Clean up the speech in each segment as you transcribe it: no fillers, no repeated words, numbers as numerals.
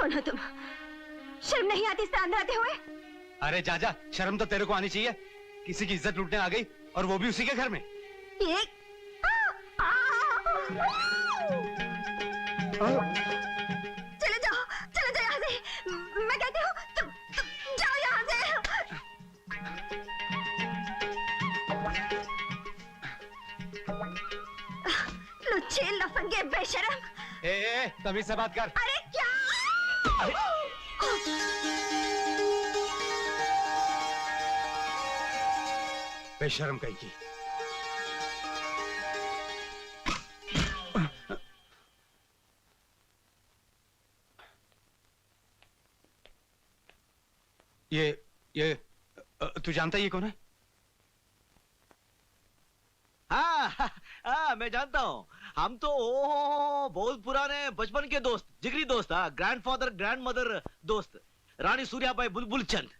कौन हो तुम? शर्म नहीं आती इस तरह अंदर आते हुए? अरे जाजा, शर्म तो तेरे को आनी चाहिए। किसी की इज्जत लूटने आ गई और वो भी उसी के घर में। ये चले जाओ यहाँ से। मैं कहती हूँ तुम जाओ यहाँ से। लुच्चे, लफंगे, बेशरम। तमीज से बात कर। अरे क्या? बेशरम कहीं की। ये तू जानता है ये कौन है? हाँ, मैं जानता हूँ। हम तो बहुत पुराने बचपन के दोस्त, जिगरी दोस्त। ग्रैंडफादर ग्रैंडमदर दोस्त, रानी सूर्याबाई बुलबुल चंद।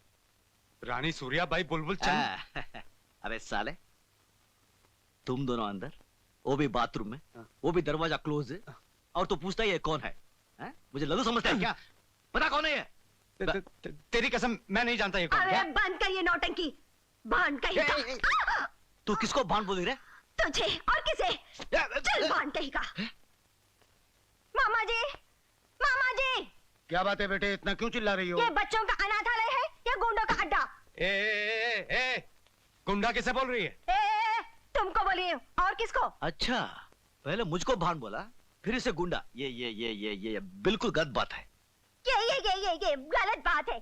रानी सूर्याबाई बुलबुल चंद? अबे साले, तुम दोनों अंदर, वो भी बाथरूम में, वो भी दरवाजा क्लोज है, और तो पूछता ही है कौन है? मुझे लल्लू समझता है क्या? पता कौन है ये? तेरी कसम मैं नहीं जानता ये कौन है। अरे बंद कर ये नौटंकी, भांड कहीं का। तू किसको भांड बोल रही है? तुझे और किसे? चल भांड कहीं का। मामा जी, मामा जी। क्या बात है बेटे, इतना क्यों चिल्ला रही हो? ये बच्चों का अनाथालय है या गुंडों का अड्डा? गुंडा किसे बोल रही है? तुमको बोलिए, और किसको? अच्छा, पहले मुझको भांड बोला, फिर इसे गुंडा। ये बिल्कुल गलत बात है। ये गलत बात है।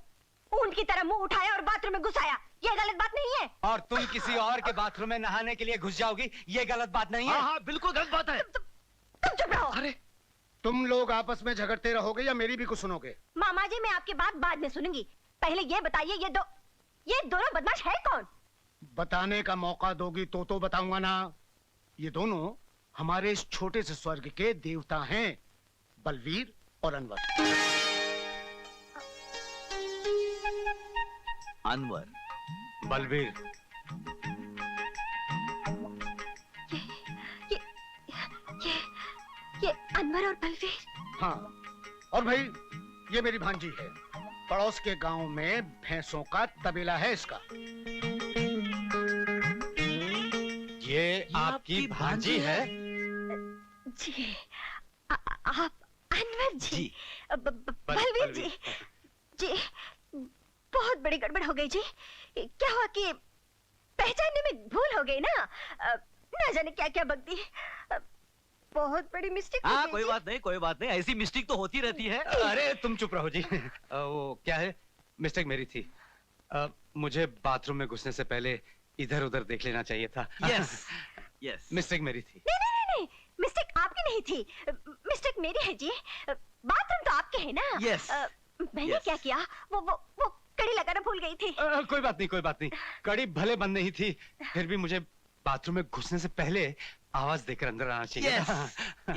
ऊंट की तरह मुंह उठाया और बाथरूम में घुसाया, ये गलत बात नहीं है। और तुम किसी और के बाथरूम में नहाने के लिए घुस जाओगी, ये गलत बात नहीं है। हाँ, बिल्कुल गलत बात है। तुम चुप रहो। अरे तुम लोग आपस में झगड़ते रहोगे या मेरी भी कुछ सुनोगे? मामा जी, मैं आपकी बात बाद में सुनूंगी। पहले ये बताइए, ये दोनों बदमाश है कौन? बताने का मौका दोगी तो बताऊंगा ना। ये दोनों हमारे इस छोटे से स्वर्ग के देवता हैं, बलवीर और अनवर। अनवर, बलवीर। ये अनवर और बलवीर। हाँ, और भाई ये मेरी भांजी है। पड़ोस के गांव में भैंसों का तबेला है इसका। ये आपकी भांजी है? जी, आप अनवर जी, बलवीर जी। जी, बहुत बड़ी गड़बड़ हो गई जी। क्या हुआ कि पहचानने में भूल हो गई ना। ना जाने क्या क्या बक दी। बहुत बड़ी मिस्टेक हो गई। कोई बात नहीं, कोई बात नहीं, ऐसी मिस्टेक तो होती रहती है। अरे तुम चुप रहो जी। वो क्या है, मिस्टेक मेरी थी। मुझे बाथरूम में घुसने से पहले इधर उधर देख लेना चाहिए था। यस, मिस्टेक मेरी थी। नहीं, मिस्टेक आपकी नहीं थी, मिस्टेक मेरी है जी। बाथरूम तो आपके है ना। यस। मैंने क्या किया, वो कड़ी लगाना भूल गई थी। कोई बात नहीं। कड़ी भले बंद नहीं थी, फिर भी मुझे बाथरूम में घुसने से पहले आवाज देकर अंदर आना चाहिए।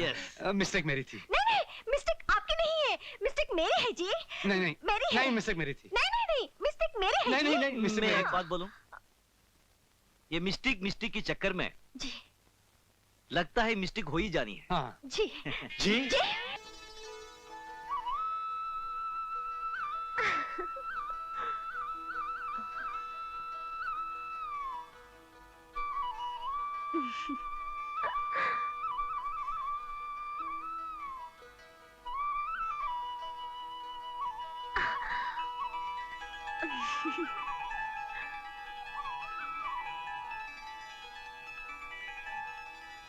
यस। मिस्टेक मेरी थी। नहीं, मिस्टेक आपकी नहीं है, मिस्टेक मेरी है जी। नहीं मेरी है। नहीं, मिस्टेक मेरी थी। नहीं, मिस्टेक मेरी है। नहीं, मिस्टेक मैं मेरी। एक बात बोलूं, ये मिस्टेक के चक्कर में जी, लगता है मिस्टेक हो ही जानी है। जी, जी। जी।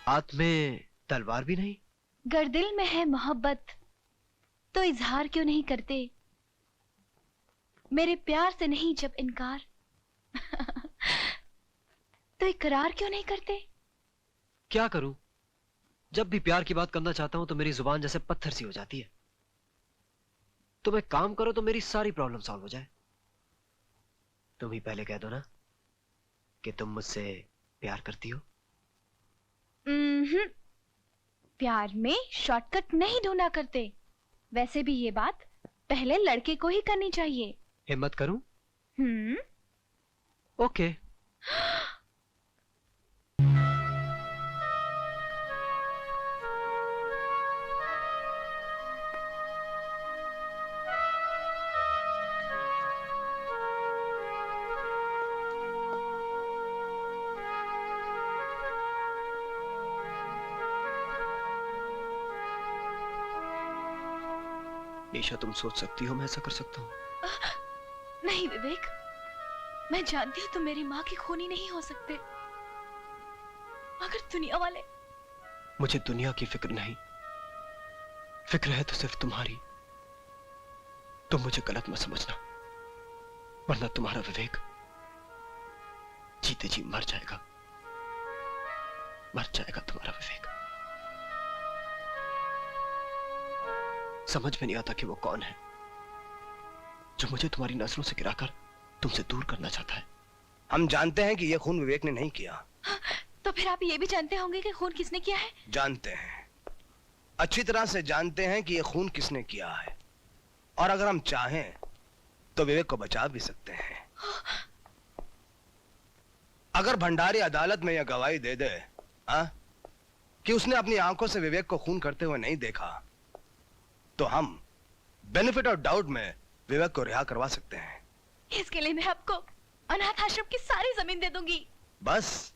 हाथ में तलवार भी नहीं? गर दिल में है मोहब्बत तो इजहार क्यों नहीं करते? मेरे प्यार से नहीं जब इनकार तो इकरार क्यों नहीं करते? क्या करूं, जब भी प्यार की बात करना चाहता हूं तो मेरी जुबान जैसे पत्थर सी हो जाती है। तुम एक काम करो तो मेरी सारी प्रॉब्लम सॉल्व हो जाए। तुम ही पहले कह दो ना कि तुम मुझसे प्यार करती हो। प्यार में शॉर्टकट नहीं ढूंढा करते। वैसे भी ये बात पहले लड़के को ही करनी चाहिए। हिम्मत करूं? ओके। निशा, तुम सोच सकती हो मैं ऐसा कर सकता हूँ? नहीं विवेक, मैं जानती हूँ तुम मेरी माँ की खूनी नहीं हो सकते, मगर दुनिया वाले। मुझे दुनिया की फिक्र नहीं, फिक्र है तो सिर्फ तुम्हारी। तुम मुझे गलत मत समझना, वरना तुम्हारा विवेक जीते जी मर जाएगा, मर जाएगा तुम्हारा विवेक। समझ में नहीं आता कि वो कौन है जो मुझे तुम्हारी नजरों से गिराकर तुमसे दूर करना चाहता है। हम जानते हैं कि यह खून विवेक ने नहीं किया। तो फिर आप ये भी जानते होंगे कि खून किसने किया है? जानते हैं, अच्छी तरह से जानते हैं कि यह खून किसने किया है, और अगर हम चाहें तो विवेक को बचा भी सकते हैं। अगर भंडारी अदालत में यह गवाही दे दे कि उसने अपनी आंखों से विवेक को खून करते हुए नहीं देखा, तो हम बेनिफिट ऑफ डाउट में विवेक को रिहा करवा सकते हैं। इसके लिए मैं आपको अनाथ आश्रम की सारी जमीन दे दूंगी। बस?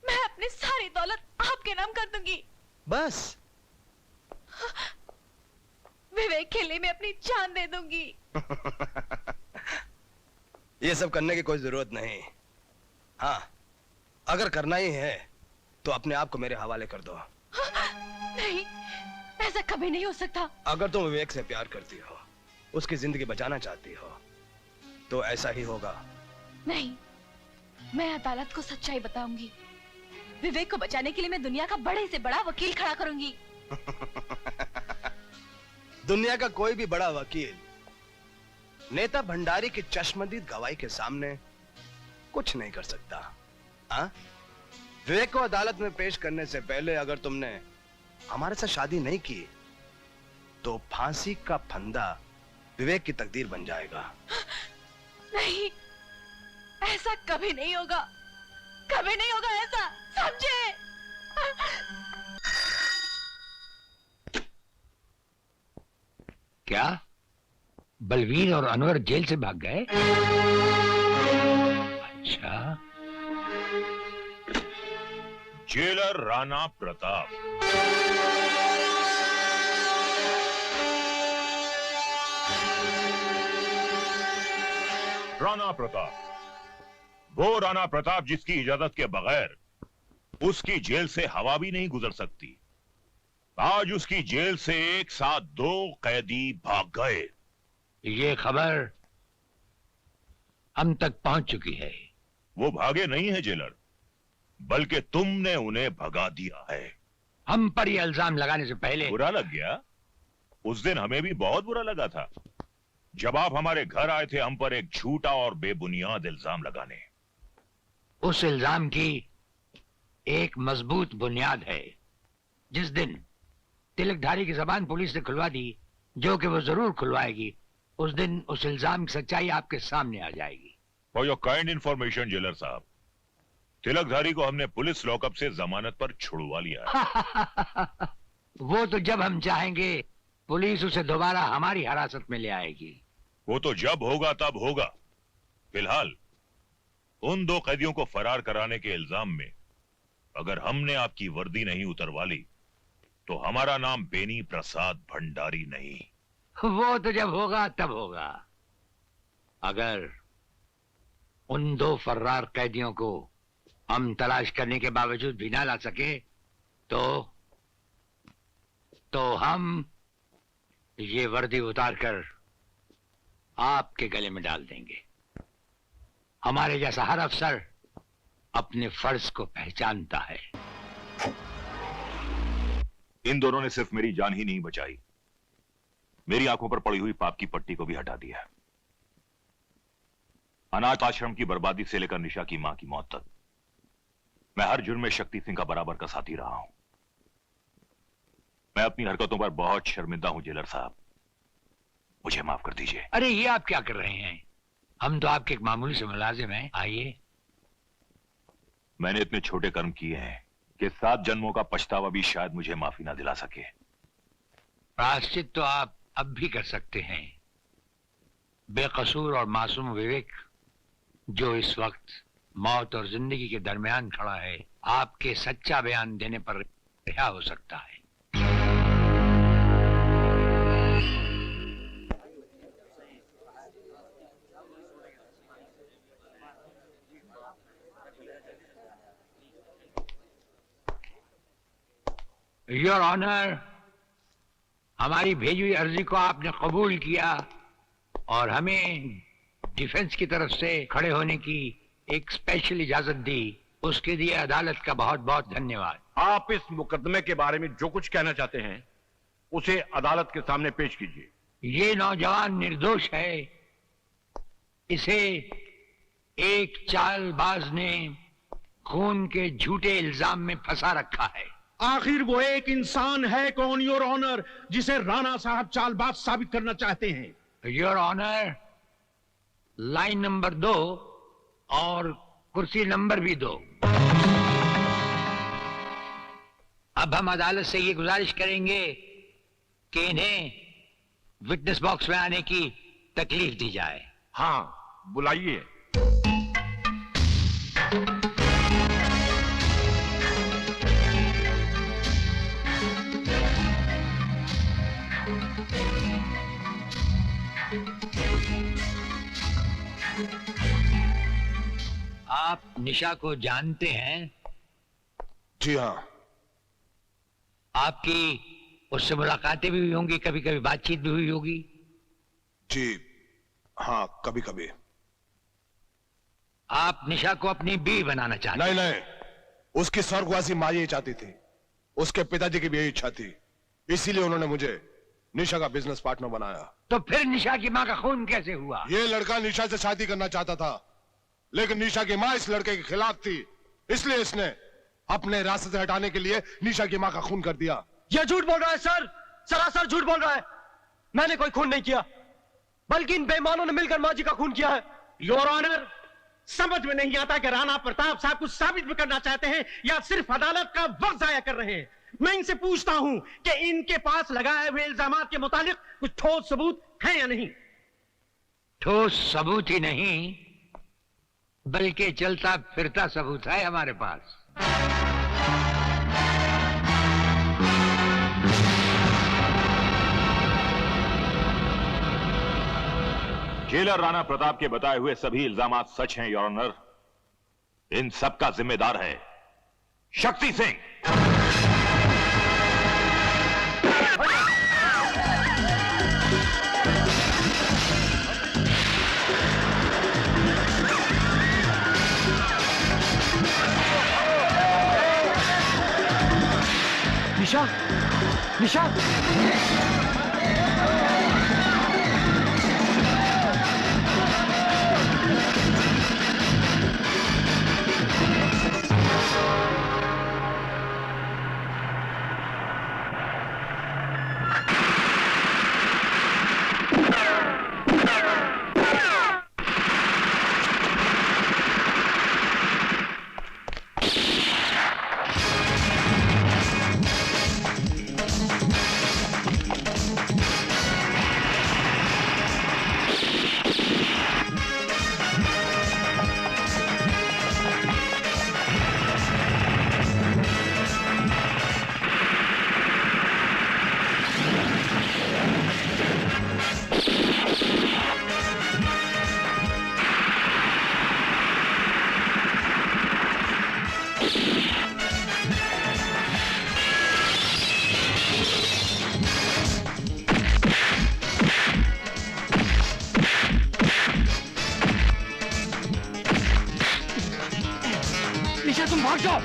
मैं अपनी सारी दौलत आपके नाम कर दूंगी। बस? विवेक के लिए मैं अपनी जान दे दूंगी। ये सब करने की कोई जरूरत नहीं। हाँ, अगर करना ही है तो अपने आप को मेरे हवाले कर दो। नहीं, ऐसा कभी नहीं हो सकता। अगर तुम विवेक से प्यार करती हो, उसकी जिंदगी बचाना चाहती हो, तो ऐसा ही होगा। नहीं, मैं अदालत को सच्चाई बताऊंगी। विवेक को बचाने के लिए मैं दुनिया का बड़े से बड़ा वकील खड़ा करूंगी। दुनिया का कोई भी बड़ा वकील नेता भंडारी की चश्मदीद गवाही के सामने कुछ नहीं कर सकता। हाँ? विवेक को अदालत में पेश करने से पहले अगर तुमने हमारे साथ शादी नहीं की, तो फांसी का फंदा विवेक की तकदीर बन जाएगा। नहीं, ऐसा कभी नहीं होगा, कभी नहीं होगा ऐसा, समझे? क्या बलवीर और अनवर जेल से भाग गए? अच्छा। जेलर राणा प्रताप। राणा प्रताप, वो राणा प्रताप जिसकी इजाजत के बगैर उसकी जेल से हवा भी नहीं गुजर सकती। आज उसकी जेल से एक साथ 2 कैदी भाग गए। ये खबर हम तक पहुंच चुकी है। वो भागे नहीं है जेलर, बल्कि तुमने उन्हें भगा दिया है। हम पर ये इल्जाम लगाने से पहले बुरा लग गया? उस दिन हमें भी बहुत बुरा लगा था जब आप हमारे घर आए थे हम पर एक झूठा और बेबुनियाद इल्जाम लगाने। उस इल्जाम की एक मजबूत बुनियाद है। जिस दिन तिलकधारी की जबान पुलिस ने खुलवा दी, जो कि वो जरूर खुलवाएगी, उस दिन उस इल्जाम की सच्चाई आपके सामने आ जाएगी। For your kind information jailer साहब, तिलकधारी को हमने पुलिस लॉकअप से जमानत पर छुड़वा लिया है। वो तो जब हम चाहेंगे पुलिस उसे दोबारा हमारी हिरासत में ले आएगी। वो तो जब होगा तब होगा। फिलहाल उन 2 कैदियों को फरार कराने के इल्जाम में अगर हमने आपकी वर्दी नहीं उतरवा ली, तो हमारा नाम बेनी प्रसाद भंडारी नहीं। वो तो जब होगा तब होगा। अगर उन 2 फर्रार कैदियों को हम तलाश करने के बावजूद भी ना ला सके, तो हम ये वर्दी उतारकर आपके गले में डाल देंगे। हमारे जैसा हर अफसर अपने फर्ज को पहचानता है। इन दोनों ने सिर्फ मेरी जान ही नहीं बचाई, मेरी आंखों पर पड़ी हुई पाप की पट्टी को भी हटा दिया। अनाथ आश्रम की बर्बादी से लेकर निशा की मां की मौत तक मैं हर जुर्म में शक्ति सिंह का बराबर का साथी रहा हूं। मैं अपनी हरकतों पर बहुत शर्मिंदा हूं जेलर साहब, मुझे माफ कर दीजिए। अरे ये आप क्या कर रहे हैं? हम तो आपके एक मामूली से मुलाजिम हैं। आइए। मैंने इतने छोटे कर्म किए हैं कि 7 जन्मों का पछतावा भी शायद मुझे माफी ना दिला सके। प्रायश्चित तो आप अब भी कर सकते हैं। बेकसूर और मासूम विवेक, जो इस वक्त मौत और जिंदगी के दरमियान खड़ा है, आपके सच्चा बयान देने पर रिहा हो सकता है। योर ऑनर, हमारी भेजी हुई अर्जी को आपने कबूल किया और हमें डिफेंस की तरफ से खड़े होने की एक स्पेशल इजाजत दी, उसके लिए अदालत का बहुत बहुत धन्यवाद। आप इस मुकदमे के बारे में जो कुछ कहना चाहते हैं उसे अदालत के सामने पेश कीजिए। ये नौजवान निर्दोष है, इसे एक चालबाज ने खून के झूठे इल्जाम में फंसा रखा है। आखिर वो एक इंसान है कौन योर ऑनर जिसे राणा साहब चालबाज साबित करना चाहते हैं? योर ऑनर, लाइन नंबर 2 और कुर्सी नंबर भी 2। अब हम अदालत से ये गुजारिश करेंगे कि इन्हें विटनेस बॉक्स में आने की तकलीफ दी जाए। हाँ, बुलाइए। आप निशा को जानते हैं? जी हाँ। आपकी उससे मुलाकातें भी हुई होंगी, कभी कभी बातचीत भी हुई होगी? जी हाँ, कभी कभी। आप निशा को अपनी बीवी बनाना चाहते हैं? नहीं, उसकी स्वर्गवासी माँ यही चाहती थी, उसके पिताजी की भी यही इच्छा थी, इसीलिए उन्होंने मुझे निशा का बिजनेस पार्टनर बनाया। तो फिर निशा की माँ का खून कैसे हुआ? ये लड़का निशा से शादी करना चाहता था, लेकिन निशा की माँ इस लड़के के खिलाफ थी, इसलिए इसने अपने रास्ते से हटाने के लिए निशा की माँ का खून कर दिया। ये झूठ बोल रहा है सर, सरासर झूठ बोल रहा है। मैंने कोई खून नहीं किया, बल्कि इन बेईमानों ने मिलकर माँ जी का खून किया है। योर ऑनर, समझ में नहीं आता कि राणा प्रताप साहब कुछ साबित भी करना चाहते हैं या सिर्फ अदालत का वक्त जाया कर रहे हैं। मैं इनसे पूछता हूं कि इनके पास लगाए हुए इल्जामात के मुतालिक कुछ ठोस सबूत है या नहीं? ठोस सबूत ही नहीं, बल्कि चलता फिरता सबूत है हमारे पास। जेलर राणा प्रताप के बताए हुए सभी इल्जामात सच हैं योर ऑनर। इन सब का जिम्मेदार है शक्ति सिंह। निशा, निशा, तुम भाग जाओ।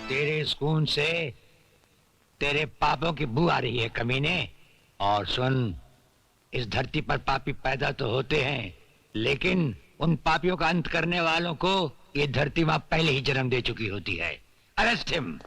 तेरे इस खून से तेरे पापों की बू आ रही है कमीने। और सुन, इस धरती पर पापी पैदा तो होते हैं, लेकिन उन पापियों का अंत करने वालों को ये धरती मां पहले ही जन्म दे चुकी होती है। Arrest him.